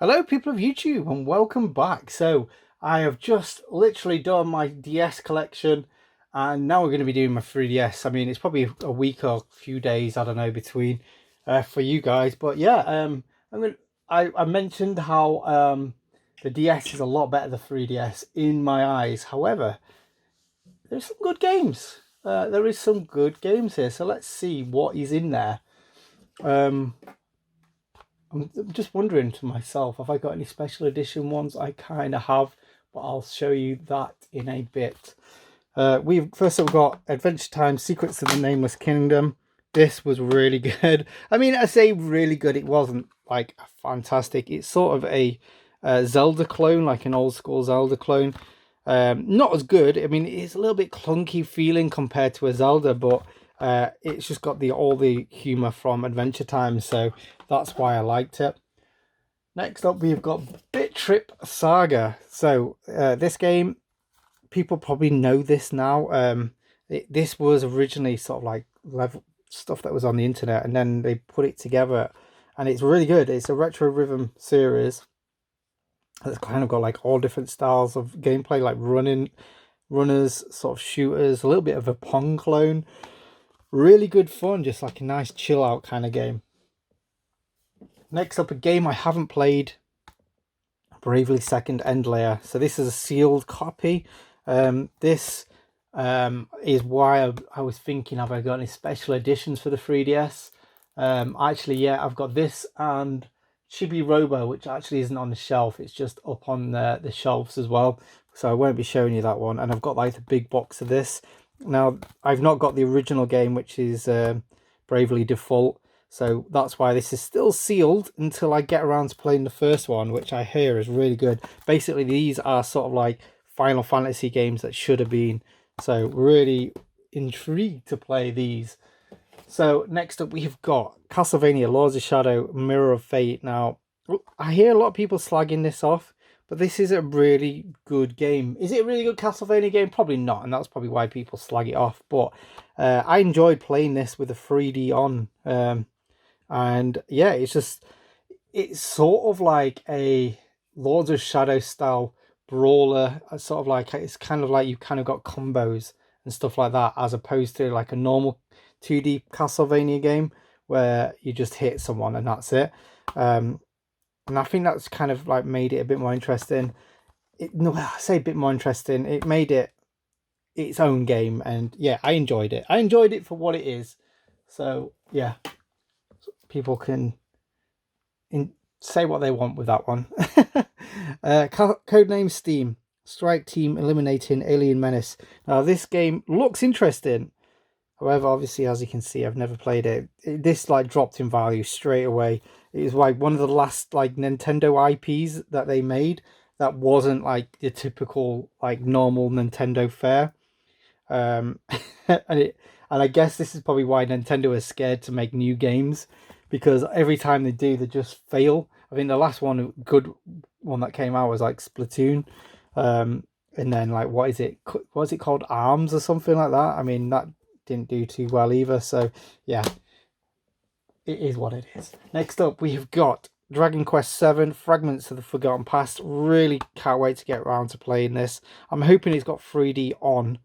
Hello, people of YouTube, and welcome back. So, I have just literally done my DS collection, and now we're going to be doing my 3DS. I mean, it's probably a week or a few days, I don't know, between for you guys. But yeah, I'm going. I mentioned how the DS is a lot better than 3DS in my eyes. However, there's some good games. There is some good games here. So let's see what is in there. Um, I'm just wondering to myself, have I got any special edition ones? I kind of have, but I'll show you that in a bit. We've first of all got Adventure Time: Secrets of the Nameless Kingdom. This was really good. I mean, I say really good. It wasn't like fantastic. It's sort of a Zelda clone, like an old school Zelda clone. Not as good. I mean, it's a little bit clunky feeling compared to a Zelda, but it's just got all the humor from Adventure Time, so that's why I liked it. Next up, we've got Bit Trip Saga. So this game, people probably know this now. This was originally sort of like level stuff that was on the internet, and then they put it together, and it's really good. It's a retro rhythm series that's kind of got like all different styles of gameplay, like runners, sort of shooters, a little bit of a Pong clone. Really good fun, just like a nice chill out kind of game. Next up, a game I haven't played, Bravely Second End Layer. So this is a sealed copy. This is why I was thinking, have I got any special editions for the 3DS? Actually, yeah, I've got this and Chibi Robo, which actually isn't on the shelf. It's just up on the shelves as well. So I won't be showing you that one. And I've got like the big box of this. Now, I've not got the original game, which is Bravely Default. So that's why this is still sealed until I get around to playing the first one, which I hear is really good. Basically, these are sort of like Final Fantasy games that should have been. So really intrigued to play these. So next up, we've got Castlevania Lords of Shadow Mirror of Fate. Now, I hear a lot of people slagging this off, but this is a really good game. Is it a really good Castlevania game? Probably not, and that's probably why people slag it off. But I enjoyed playing this with a 3D on. And yeah, it's sort of like a Lords of Shadow style brawler. Sort of like, it's kind of like you kind of got combos and stuff like that, as opposed to like a normal 2D Castlevania game where you just hit someone and that's it. And I think that's kind of like made it a bit more interesting. No, I say a bit more interesting. It made it its own game, and yeah, I enjoyed it. I enjoyed it for what it is. So yeah, people can say what they want with that one. Codename Steam. Strike Team Eliminating Alien Menace. Now this game looks interesting. However, obviously, as you can see, I've never played it. This like dropped in value straight away. It was like one of the last like Nintendo IPs that they made that wasn't like the typical like normal Nintendo fare. And I guess this is probably why Nintendo is scared to make new games, because every time they do, they just fail. I think the last one, good one that came out was like Splatoon. And then like what is it called, Arms or something like that. I mean, that didn't do too well either. So yeah, it is what it is. Next up, we've got Dragon Quest 7 Fragments of the Forgotten Past. Really can't wait to get around to playing this. I'm hoping it's got 3D on,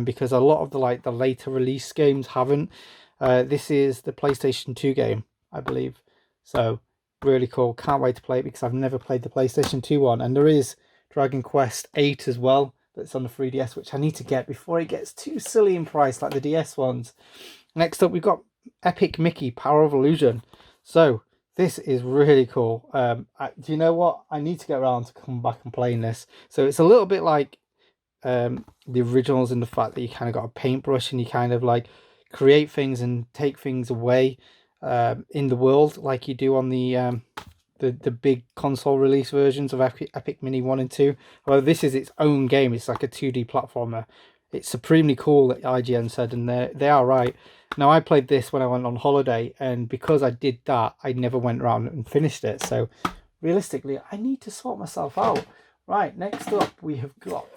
because a lot of the later release games haven't. This is the PlayStation 2 game, I believe. So really cool. Can't wait to play it because I've never played the PlayStation 2 one. And there is Dragon Quest 8 as well that's on the 3DS, which I need to get before it gets too silly in price like the DS ones. Next up, we've got Epic Mickey Power of Illusion. So this is really cool. Do you know what? I need to get around to come back and playing this. So it's a little bit like the originals in the fact that you kind of got a paintbrush and you kind of like create things and take things away in the world like you do on the big console release versions of Epic Mini 1 and 2. Although this is its own game. It's like a 2D platformer. It's supremely cool, that IGN said, and they are right. Now, I played this when I went on holiday, and because I did that, I never went around and finished it. So, realistically, I need to sort myself out. Right, next up, we have got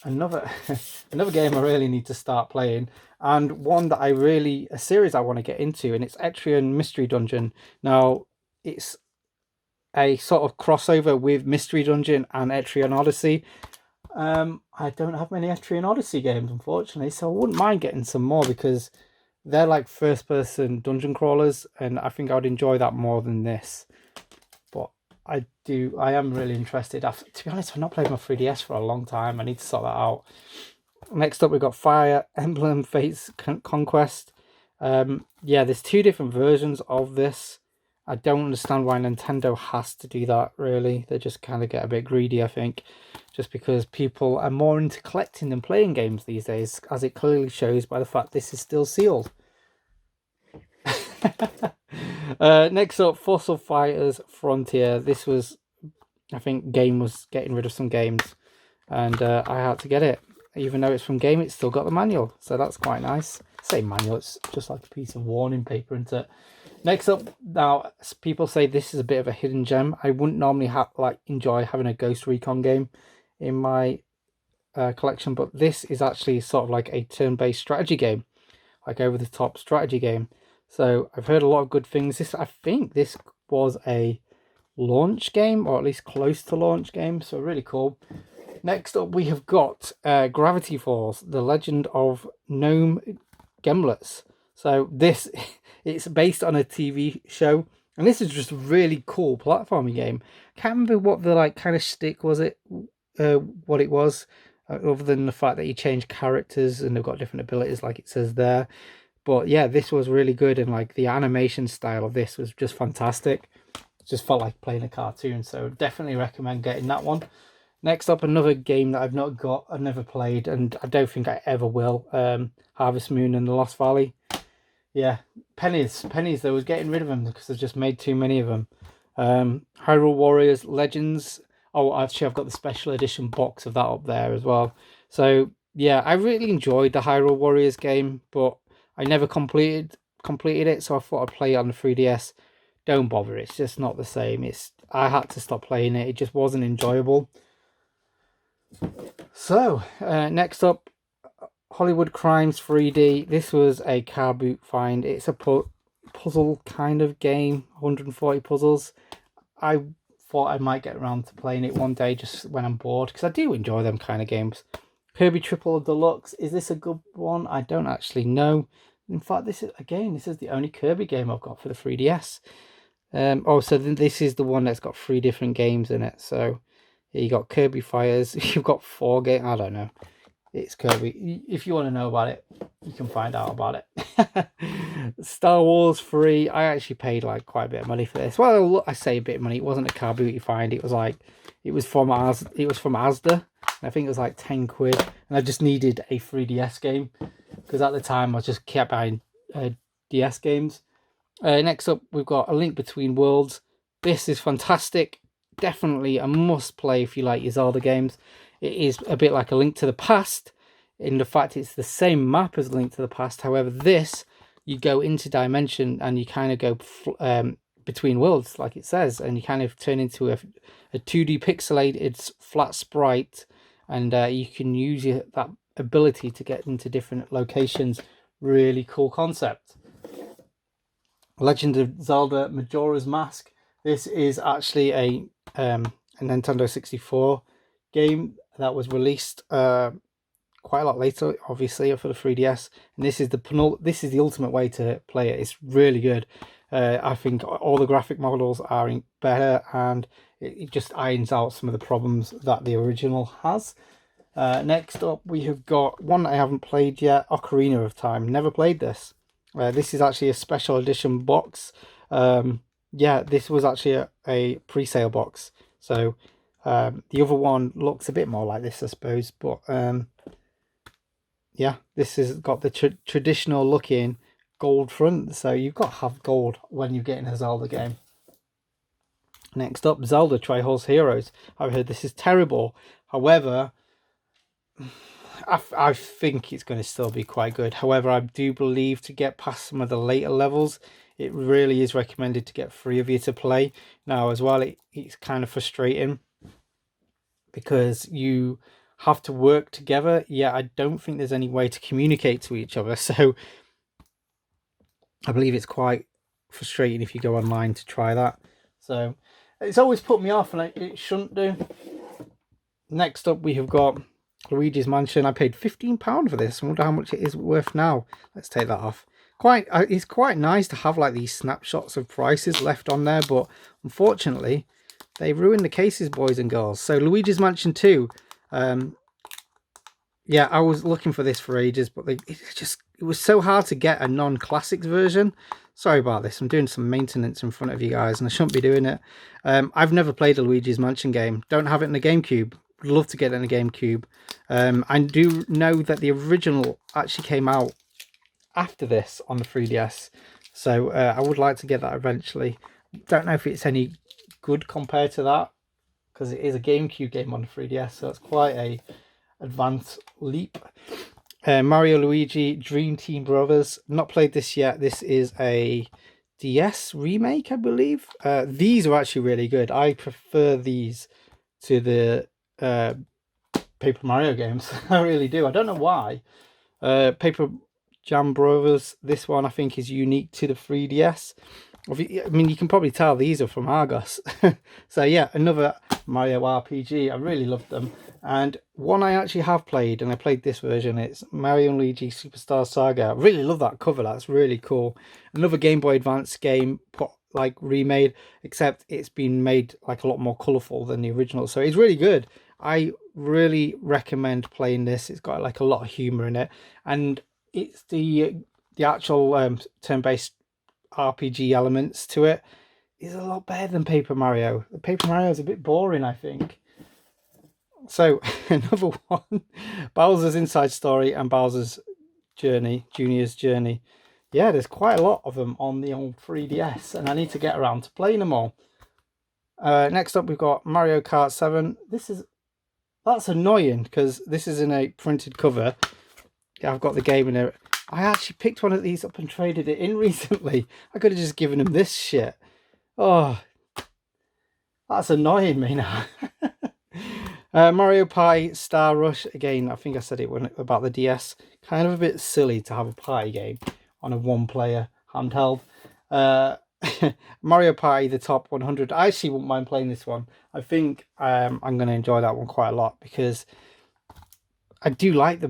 another game I really need to start playing, and one that a series I want to get into, and it's Etrian Mystery Dungeon. Now, it's a sort of crossover with Mystery Dungeon and Etrian Odyssey. I don't have many Etrian Odyssey games, unfortunately, so I wouldn't mind getting some more because they're like first-person dungeon crawlers, and I think I would enjoy that more than this. But I am really interested. To be honest, I've not played my 3DS for a long time. I need to sort that out. Next up, we've got Fire Emblem Fates Conquest. Yeah, there's 2 different versions of this. I don't understand why Nintendo has to do that, really. They just kind of get a bit greedy, I think, just because people are more into collecting than playing games these days, as it clearly shows by the fact this is still sealed. Next up, Fossil Fighters Frontier. This was, I think, Game was getting rid of some games, and I had to get it. Even though it's from Game, it's still got the manual, so that's quite nice. Same manual, it's just like a piece of warning paper, isn't it? Next up, now people say this is a bit of a hidden gem. I wouldn't normally enjoy having a Ghost Recon game in my collection, but this is actually sort of like a turn-based strategy game, like over-the-top strategy game. So I've heard a lot of good things. I think this was a launch game, or at least close to launch game, so really cool. Next up, we have got Gravity Falls, The Legend of Gnome Gemlets. So this, it's based on a TV show, and this is just a really cool platforming game. Can't remember what the kind of shtick was it, what it was, other than the fact that you change characters and they've got different abilities, like it says there. But yeah, this was really good, and like the animation style of this was just fantastic. It just felt like playing a cartoon, so definitely recommend getting that one. Next up, another game that I've not got, I've never played, and I don't think I ever will. Harvest Moon and the Lost Valley. Yeah, pennies. They was getting rid of them because they've just made too many of them. Hyrule Warriors Legends. Oh, actually, I've got the special edition box of that up there as well. So yeah, I really enjoyed the Hyrule Warriors game, but I never completed it, so I thought I'd play it on the 3DS. Don't bother, it's just not the same. I had to stop playing it. It just wasn't enjoyable. So next up, Hollywood Crimes 3D. This was a car boot find. It's a puzzle kind of game, 140 puzzles. I thought I might get around to playing it one day just when I'm bored, because I do enjoy them kind of games. Kirby Triple Deluxe. Is this a good one? I don't actually know. In fact, this is the only Kirby game I've got for the 3DS. So this is the one that's got 3 different games in it. So you got Kirby Fires. You've got 4 games. I don't know. It's Kirby. If you want to know about it, you can find out about it. Star Wars 3. I actually paid quite a bit of money for this. Well, I say a bit of money. It wasn't a car boot you find. It was from Asda. And I think it was like 10 quid. And I just needed a 3DS game, because at the time I just kept buying DS games. Next up, we've got A Link Between Worlds. This is fantastic. Definitely a must play if you like your Zelda games. It is a bit like A Link to the Past, in the fact it's the same map as A Link to the Past. However, this, you go into dimension and you kind of go between worlds, like it says, and you kind of turn into a 2D pixelated flat sprite, and you can use that ability to get into different locations. Really cool concept. Legend of Zelda Majora's Mask. This is actually a Nintendo 64 game that was released quite a lot later, obviously, for the 3DS. And this is the ultimate way to play it. It's really good. I think all the graphic models are better, and it just irons out some of the problems that the original has. Next up, we have got one I haven't played yet, Ocarina of Time. Never played this. This is actually a special edition box. Yeah, this was actually a pre-sale box. So the other one looks a bit more like this, I suppose. But yeah, this has got the traditional looking gold front. So you've got to have gold when you're getting a Zelda game. Next up, Zelda Tri-Horse Heroes. I've heard this is terrible. However, I think it's going to still be quite good. However, I do believe to get past some of the later levels, it really is recommended to get 3 of you to play. Now, as well, it's kind of frustrating because you have to work together. Yeah, I don't think there's any way to communicate to each other. So I believe it's quite frustrating if you go online to try that. So It's always put me off, and it shouldn't do. Next up, we have got Luigi's Mansion. I paid £15 for this. I wonder how much it is worth now. Let's take that off. It's quite nice to have like these snapshots of prices left on there, but unfortunately, they ruined the cases, boys and girls. So Luigi's Mansion 2. Yeah, I was looking for this for ages, but it was so hard to get a non-classics version. Sorry about this. I'm doing some maintenance in front of you guys, and I shouldn't be doing it. I've never played a Luigi's Mansion game. Don't have it in the GameCube. Would love to get it in the GameCube. I do know that the original actually came out after this on the 3DS, so I would like to get that eventually. Don't know if it's any good compared to that, because it is a GameCube game on the 3DS, so it's quite a advanced leap. Mario Luigi Dream Team Brothers. Not played this yet. This is a DS remake, I believe. These are actually really good. I prefer these to the Paper Mario games. I really do. I don't know why. Paper Jam Brothers. This one I think is unique to the 3DS. I mean, you can probably tell these are from Argos. So yeah, another Mario RPG. I really loved them. And one I actually have played, and I played this version. It's Mario and Luigi Superstar Saga. I really love that cover. That's really cool. Another Game Boy Advance game, like remade, except it's been made like a lot more colourful than the original. So it's really good. I really recommend playing this. It's got like a lot of humour in it, and it's the actual turn-based RPG elements to it is a lot better than Paper Mario. The Paper Mario is a bit boring, I think. So another one, Bowser's Inside Story and Bowser's Junior's Journey. Yeah, there's quite a lot of them on the old 3DS, and I need to get around to playing them all. Next up, we've got Mario Kart 7. That's annoying because this is in a printed cover. I've got the game in there. I actually picked one of these up and traded it in recently. I could have just given him this shit. Oh, that's annoying me now. Mario Party Star Rush. Again, I think I said it about the DS. Kind of a bit silly to have a party game on a one-player handheld. Mario Party, the top 100. I actually wouldn't mind playing this one. I think I'm going to enjoy that one quite a lot because I do like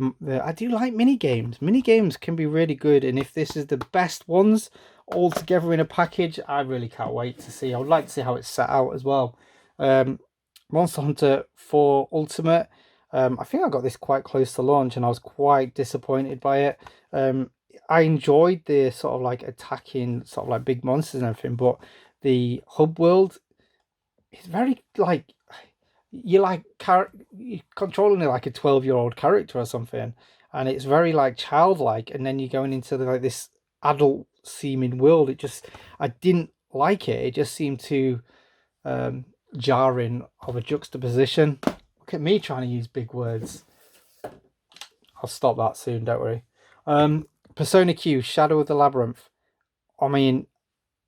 I do like mini games. Mini games can be really good, and if this is the best ones all together in a package, I really can't wait to see. I would like to see how it's set out as well. Monster Hunter 4 Ultimate. I think I got this quite close to launch, and I was quite disappointed by it. I enjoyed the sort of like attacking sort of like big monsters and everything, but the hub world is very like you're controlling it like a 12-year-old character or something, and it's very like childlike, and then you're going into like this adult seeming world. I didn't like it. It just seemed too jarring of a juxtaposition. Look at me trying to use big words. I'll stop that soon, don't worry. Persona Q Shadow of the Labyrinth. I mean,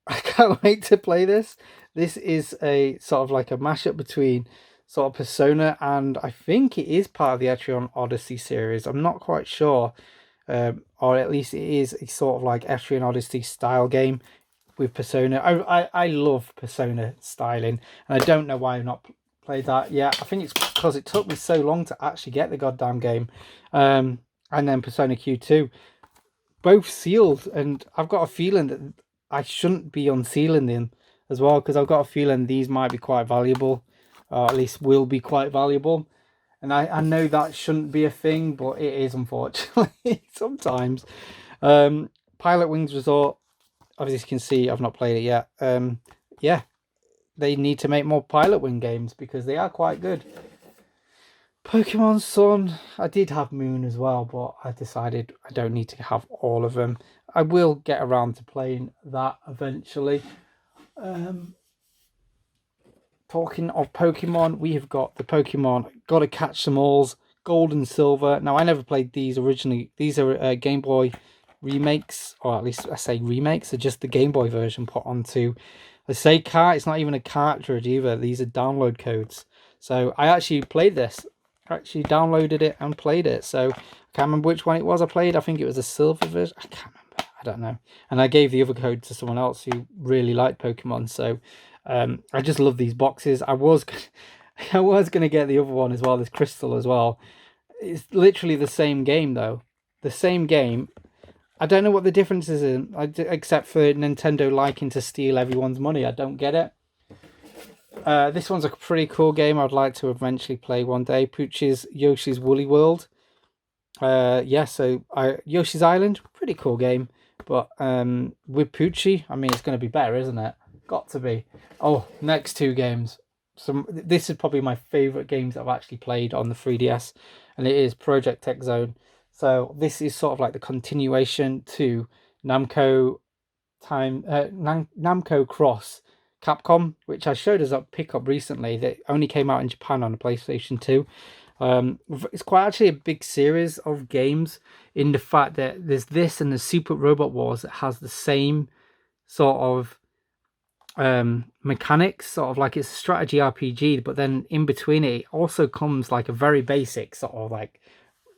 I can't wait to play this. This is a sort of like a mashup between sort of Persona, and I think it is part of the Etrian Odyssey series. I'm not quite sure, or at least it is a sort of like Etrian Odyssey style game with Persona. I love Persona styling, and I don't know why I've not played that yet. I think it's because it took me so long to actually get the goddamn game. And then Persona Q2, both sealed, and I've got a feeling that I shouldn't be unsealing them as well, because I've got a feeling these might be quite valuable, or at least will be quite valuable. And I know that shouldn't be a thing, but it is, unfortunately, sometimes. Pilot Wings Resort, obviously you can see I've not played it yet. Yeah, they need to make more Pilot Wing games because they are quite good. Pokemon Sun, I did have Moon as well, but I decided I don't need to have all of them. I will get around to playing that eventually. Talking of Pokemon, we have got the Pokemon Gotta Catch Them All's Gold and Silver. Now, I never played these originally. These are Game Boy remakes, or at least I say remakes. They're just the Game Boy version put onto, I say cart. It's not even a cartridge either. These are download codes. So I actually played this. I actually downloaded it and played it. So I can't remember which one it was I played. I think it was a silver version. I can't remember. I don't know. And I gave the other code to someone else who really liked Pokemon. So I just love these boxes. I was I was gonna get the other one as well, this crystal as well. It's literally the same game though, the same game. I don't know what the difference is except for Nintendo liking to steal everyone's money. I don't get it. This one's a pretty cool game. I'd like to eventually play one day. Pooch's Yoshi's Woolly World. Yeah, so Yoshi's Island, pretty cool game. But with Poochie, I mean, it's going to be better, isn't it? Got to be. Oh, next two games. This is probably my favourite games I've actually played on the 3DS, and it is Project X Zone. So this is sort of like the continuation to Namco Namco Cross Capcom, which I showed us up pickup recently. That only came out in Japan on the PlayStation 2. It's quite actually a big series of games in the fact that there's this and the Super Robot Wars that has the same sort of mechanics, sort of like it's a strategy RPG, but then in between it also comes like a very basic sort of like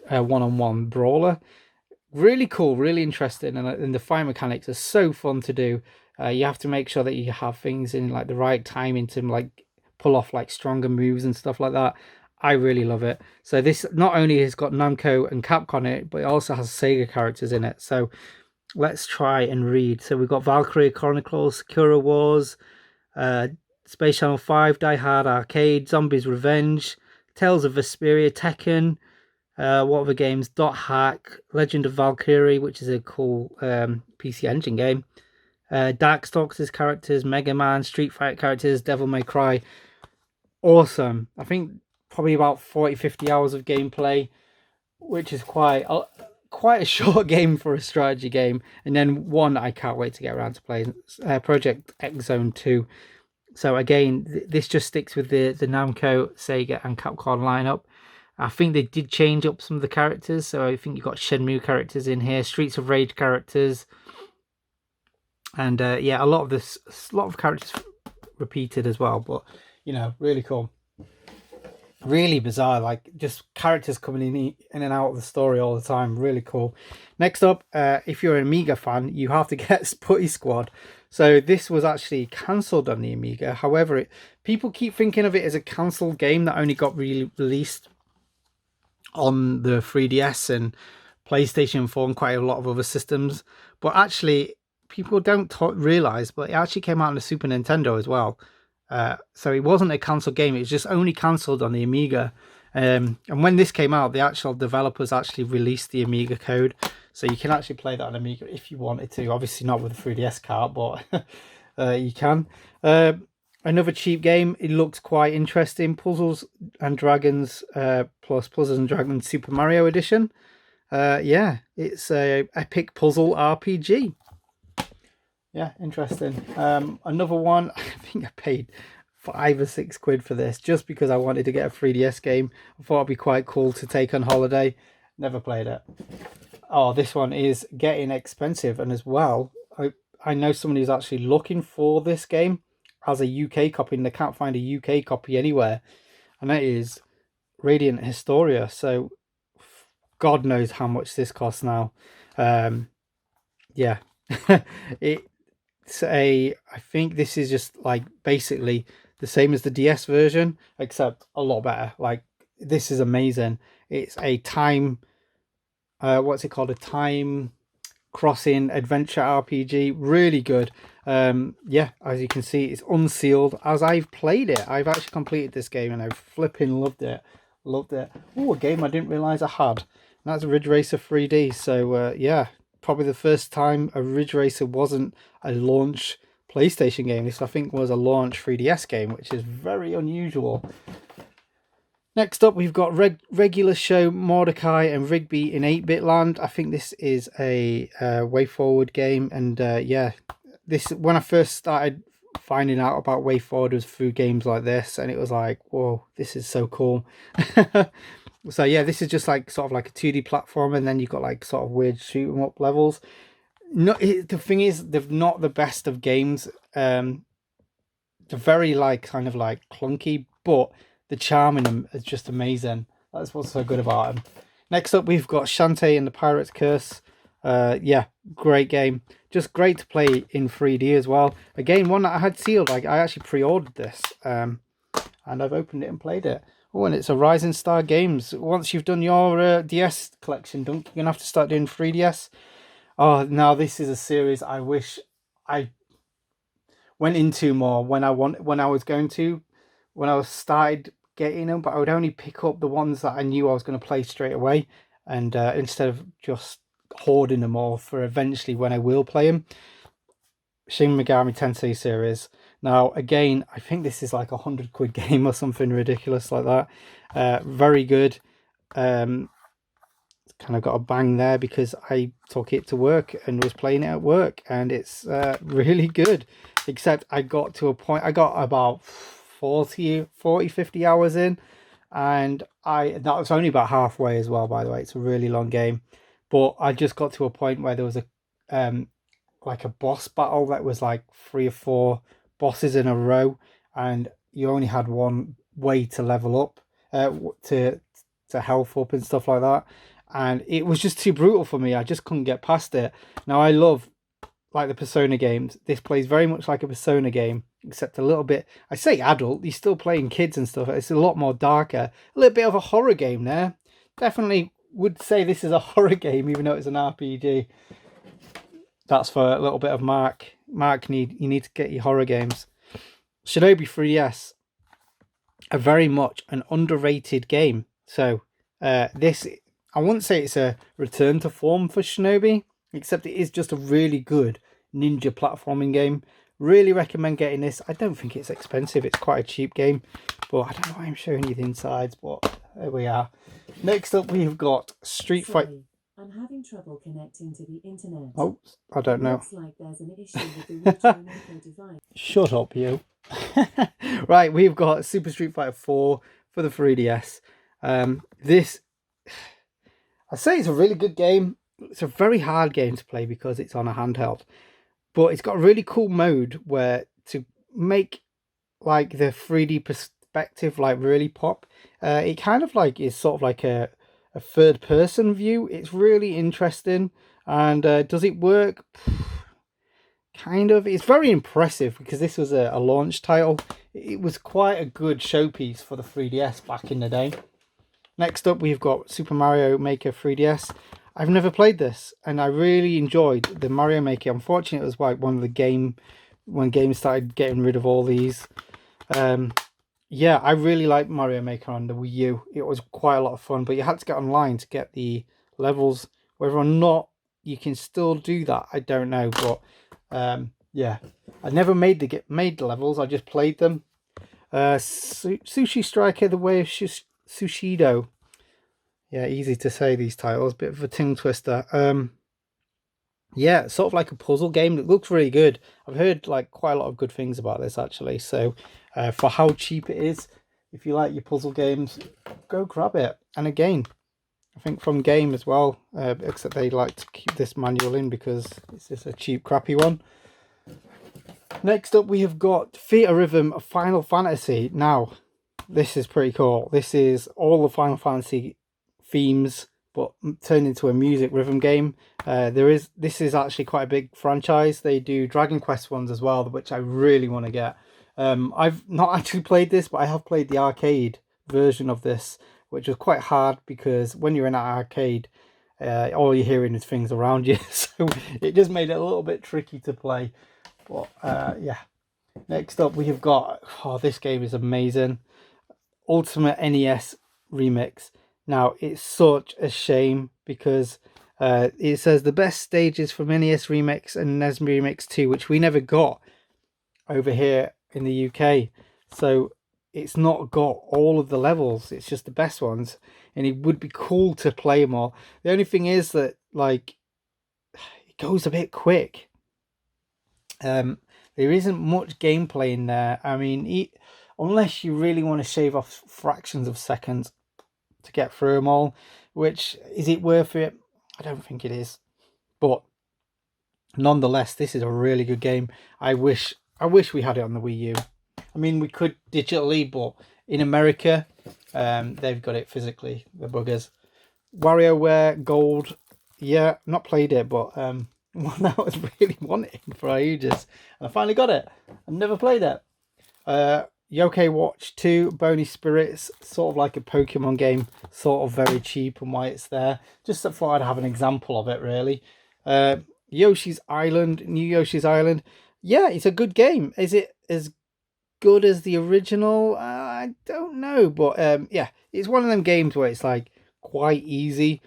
one-on-one brawler. Really cool, really interesting, and the fight mechanics are so fun to do. You have to make sure that you have things in like the right timing to like pull off like stronger moves and stuff like that. I really love it. So this not only has got Namco and Capcom in it, but it also has Sega characters in it. So let's try and read. So we've got Valkyrie Chronicles, Sakura Wars, Space Channel 5, Die Hard Arcade, Zombies Revenge, Tales of Vesperia, Tekken. What other games? Dot Hack, Legend of Valkyrie, which is a cool PC Engine game. Darkstalkers characters, Mega Man, Street Fighter characters, Devil May Cry. Awesome. I think probably about 40-50 hours of gameplay, which is quite a short game for a strategy game. And then one I can't wait to get around to play, Project X Zone 2. So again, this just sticks with the Namco, Sega and Capcom lineup. I think they did change up some of the characters, so I think you've got Shenmue characters in here, Streets of Rage characters, and yeah, a lot of characters repeated as well. But you know, really cool, really bizarre, like just characters coming in and out of the story all the time. Really cool. Next up, if you're an Amiga fan, you have to get Putty Squad. So this was actually cancelled on the Amiga. However, people keep thinking of it as a cancelled game that only got released on the 3DS and PlayStation 4 and quite a lot of other systems, but actually people don't realize, but it actually came out on the Super Nintendo as well. So it wasn't a cancelled game, it was just only cancelled on the Amiga. And when this came out, the actual developers actually released the Amiga code, so you can actually play that on Amiga if you wanted to. Obviously not with the 3DS cart, but you can. Another cheap game. It looked quite interesting. Puzzles and Dragons plus Puzzles and Dragons Super Mario Edition. Yeah, it's a epic puzzle RPG. Yeah, interesting. Another one. I think I paid £5 or £6 for this just because I wanted to get a 3DS game. I thought it'd be quite cool to take on holiday. Never played it. Oh, this one is getting expensive, and as well, I know someone who's actually looking for this game as a UK copy, and they can't find a UK copy anywhere, and that is Radiant Historia. So God knows how much this costs now. Yeah. I think this is just like basically the same as the DS version, except a lot better. Like, this is amazing. It's a time what's it called, a time crossing adventure RPG. Really good. Yeah, as you can see, it's unsealed. As I've played it, I've actually completed this game and I flipping loved it. Oh, a game I didn't realize I had, and that's Ridge Racer 3D. So yeah, probably the first time a Ridge Racer wasn't a launch PlayStation game. This, I think, was a launch 3DS game, which is very unusual. Next up, we've got Regular Show, Mordecai and Rigby in 8-bit land. I think this is a Way Forward game, and yeah, this, when I first started finding out about Way Forward, was through games like this, and it was like, whoa, this is so cool. So yeah, this is just like sort of like a 2D platform, and then you've got like sort of weird shoot 'em up levels. No, the thing is, they're not the best of games. They're very like kind of like clunky, but the charm in them is just amazing. That's what's so good about them. Next up, we've got Shantae and the Pirate's Curse. Yeah, great game. Just great to play in 3D as well. Again, one that I had sealed. I actually pre-ordered this, and I've opened it and played it. Oh, and it's a Rising Star Games. Once you've done your DS collection, you're gonna have to start doing 3DS. Oh, now this is a series I wish I went into more when I was started getting them, but I would only pick up the ones that I knew I was going to play straight away, and instead of just hoarding them all for eventually when I will play them. Shin Megami Tensei series. Now again, I think this is like £100 game or something ridiculous like that. Very good. Kind of got a bang there because I took it to work and was playing it at work, and it's really good. Except I got to a point, I got about 40, 50 hours in, and that was only about halfway as well, by the way. It's a really long game, but I just got to a point where there was a like a boss battle that was like 3 or 4 bosses in a row, and you only had one way to level up, to health up and stuff like that, and it was just too brutal for me. I just couldn't get past it. Now I love like the Persona games. This plays very much like a Persona game, except a little bit, I say adult, you're still playing kids and stuff. It's a lot more darker, a little bit of a horror game there. Definitely would say this is a horror game, even though it's an RPG. That's for a little bit of Mark. You need to get your horror games. Shinobi 3DS, a very much an underrated game. So this, I wouldn't say it's a return to form for Shinobi, except it is just a really good ninja platforming game. Really recommend getting this. I don't think it's expensive. It's quite a cheap game, but I don't know why I'm showing you the insides, but there we are. Next up, we've got Street Fighter. I'm having trouble connecting to the internet. Oh, I don't know. Looks like there's an issue with the Luigi device. Shut up, you. Right, we've got Super Street Fighter 4 for the 3DS. This, I say it's a really good game. It's a very hard game to play because it's on a handheld, but it's got a really cool mode where to make like the 3D perspective like really pop. It kind of like is sort of like a third person view. It's really interesting. And does it work? Kind of. It's very impressive because this was a launch title. It was quite a good showpiece for the 3DS back in the day. Next up, we've got Super Mario Maker 3DS. I've never played this, and I really enjoyed the Mario Maker. Unfortunately, it was like one of the when games started getting rid of all these. Yeah, I really liked Mario Maker on the Wii U. It was quite a lot of fun, but you had to get online to get the levels. Whether or not you can still do that, I don't know. But yeah, I never made the levels. I just played them. Sushi Striker: The Way of Sushido. Yeah, easy to say these titles. Bit of a tongue twister. Yeah, sort of like a puzzle game. It looks really good. I've heard like quite a lot of good things about this actually. So for how cheap it is, if you like your puzzle games, go grab it. And again, I think from Game as well, except they like to keep this manual in because it's just a cheap, crappy one. Next up, we have got Theatre Rhythm of Final Fantasy. Now, this is pretty cool. This is all the Final Fantasy themes, but turned into a music rhythm game. This is actually quite a big franchise. They do Dragon Quest ones as well, which I really want to get. I've not actually played this, but I have played the arcade version of this, which was quite hard because when you're in an arcade, all you're hearing is things around you. So it just made it a little bit tricky to play. But yeah. Next up, we have got, this game is amazing. Ultimate NES Remix. Now, it's such a shame because it says the best stages from NES Remix and NES Remix 2, which we never got over here in the UK. So it's not got all of the levels. It's just the best ones. And it would be cool to play them all. The only thing is that, like, it goes a bit quick. There isn't much gameplay in there. I mean, unless you really want to shave off fractions of seconds to get through them all, which, is it worth it? I don't think it is. But nonetheless, this is a really good game. I wish we had it on the Wii U. I mean, we could digitally, but in America, they've got it physically, the buggers. WarioWare Gold Yeah, not played it, but one I was really wanting for ages, and I finally got it. I've never played it. Yokai Watch 2, Bony Spirits, sort of like a Pokemon game, sort of very cheap and why it's there. Just thought I'd have an example of it, really. Yoshi's Island, New Yoshi's Island. Yeah, it's a good game. Is it as good as the original? I don't know, but yeah, it's one of them games where it's like quite easy.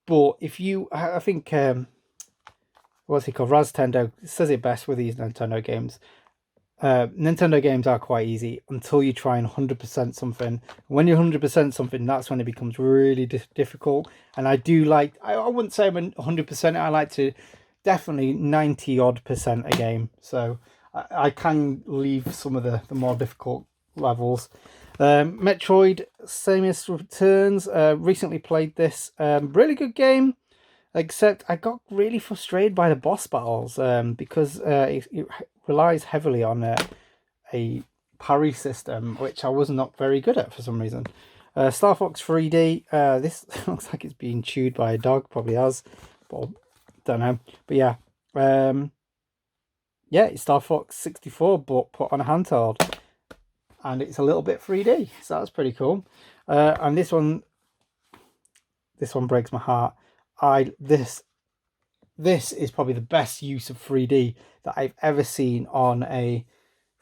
But if you, I think, what's it called? Raztendo says it best with these Nintendo games. Nintendo games are quite easy until you try and 100% something. When you're 100% something, that's when it becomes really difficult. And I do like, I wouldn't say I'm 100%, I like to definitely 90 odd percent a game. So I can leave some of the more difficult levels. Metroid Samus Returns, recently played this. Really good game. Except I got really frustrated by the boss battles because it relies heavily on a parry system, which I was not very good at for some reason. Star Fox 3D. This looks like it's being chewed by a dog. Probably has, but don't know. But yeah, yeah, it's Star Fox 64, but put on a handheld, and it's a little bit 3D, so that's pretty cool. And this one breaks my heart. This is probably the best use of 3D that I've ever seen on a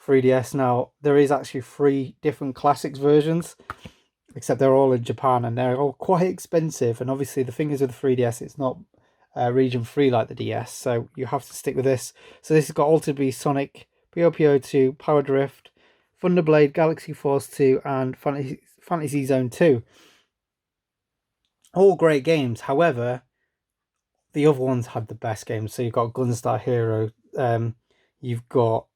3DS. Now, there is actually 3 different classics versions, except they're all in Japan and they're all quite expensive. And obviously the thing is with the 3DS, it's not region free like the DS, so you have to stick with this. So this has got Altered Beast, Sonic, Puyo 2, Power Drift, Thunderblade, Galaxy Force 2, and Fantasy Zone 2. All great games. However, the other ones had the best games. So you've got Gunstar Hero, you've got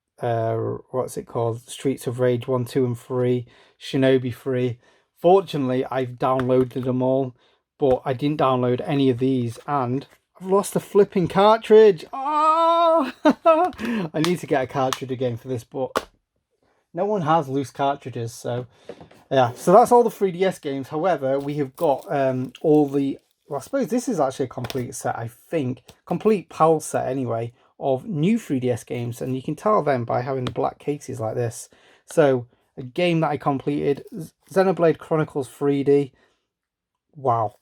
what's it called? Streets of Rage 1, 2, and 3, Shinobi 3. Fortunately, I've downloaded them all, but I didn't download any of these, and I've lost a flipping cartridge. Oh! I need to get a cartridge again for this, but no one has loose cartridges, so yeah. So that's all the 3DS games. However, we have got all the, well, I suppose this is actually a complete set, I think. Complete PAL set, anyway, of new 3DS games. And you can tell them by having the black cases like this. So, a game that I completed, Xenoblade Chronicles 3D. Wow.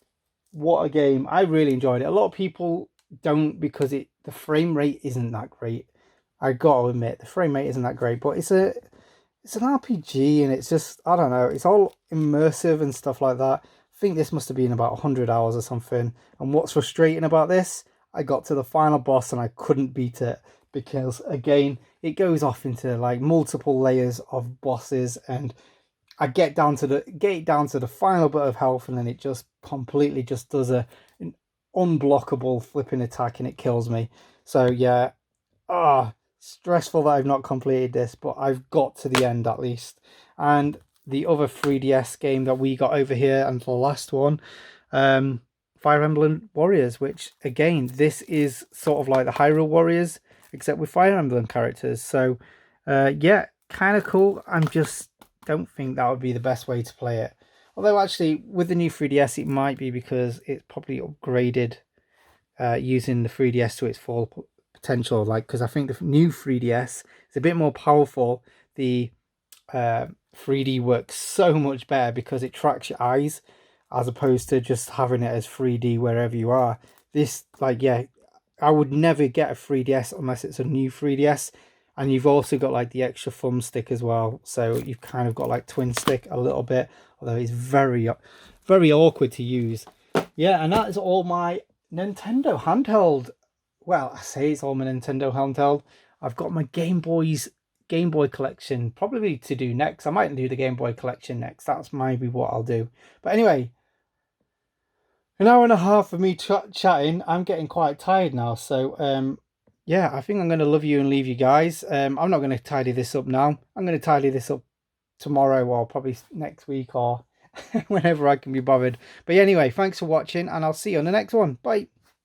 What a game. I really enjoyed it. A lot of people don't, because the frame rate isn't that great. I got to admit, the frame rate isn't that great. But it's an RPG, and it's just, I don't know, it's all immersive and stuff like that. I think this must have been about 100 hours or something. And what's frustrating about this, I got to the final boss and I couldn't beat it because, again, it goes off into like multiple layers of bosses, and I get down to the final bit of health, and then it just completely just does an unblockable flipping attack and it kills me. So yeah, stressful that I've not completed this, but I've got to the end at least. And the other 3DS game that we got over here, and the last one, Fire Emblem Warriors, which again, this is sort of like the Hyrule Warriors, except with Fire Emblem characters. So yeah, kind of cool. I'm just don't think that would be the best way to play it. Although actually with the new 3DS it might be, because it's probably upgraded using the 3DS to its full potential. Like, because I think the new 3DS is a bit more powerful. The 3D works so much better because it tracks your eyes, as opposed to just having it as 3D wherever you are. This, like, yeah, I would never get a 3DS unless it's a new 3DS. And you've also got like the extra thumbstick as well, so you've kind of got like twin stick a little bit, although it's very awkward to use. Yeah, and that is all my Nintendo handheld. Well, I say it's all my Nintendo handheld. I've got my Game Boy collection probably to do next. I might do the Game Boy collection next. That's maybe what I'll do. But anyway, an hour and a half of me chatting. I'm getting quite tired now, so yeah, I think I'm going to love you and leave you guys. I'm not going to tidy this up now. I'm going to tidy this up tomorrow, or probably next week, or whenever I can be bothered. But anyway, thanks for watching, and I'll see you on the next one. Bye.